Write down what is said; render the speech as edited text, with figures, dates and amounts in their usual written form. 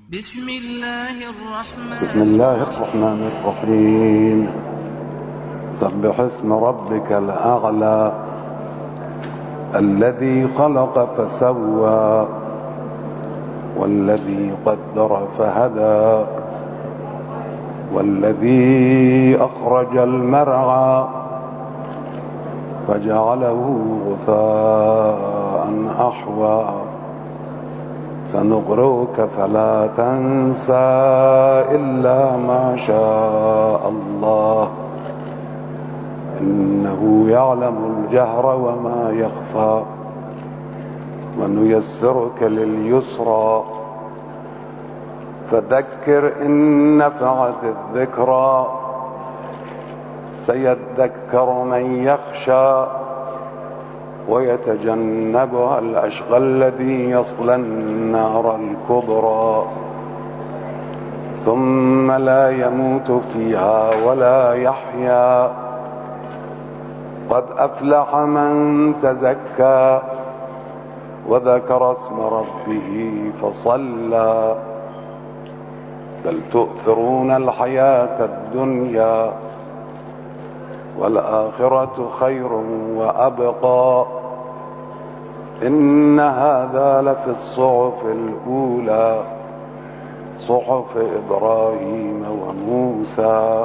بسم الله بسم الله الرحمن الرحيم. سبح اسم ربك الأعلى الذي خلق فسوى والذي قدر فهدى والذي أخرج المرعى فجعله غثاء أحوى سنقرئك فلا تنسى إلا ما شاء الله إنه يعلم الجهر وما يخفى ونيسرك لليسرى فذكر إن نفعت الذكرى سيذكر من يخشى ويتجنبها الأشقى الذي يصلى النار الكبرى ثم لا يموت فيها ولا يحيا قد أفلح من تزكى وذكر اسم ربه فصلى بل تؤثرون الحياة الدنيا والآخرة خير وأبقى إن هذا لفي الصحف الأولى صحف إبراهيم وموسى.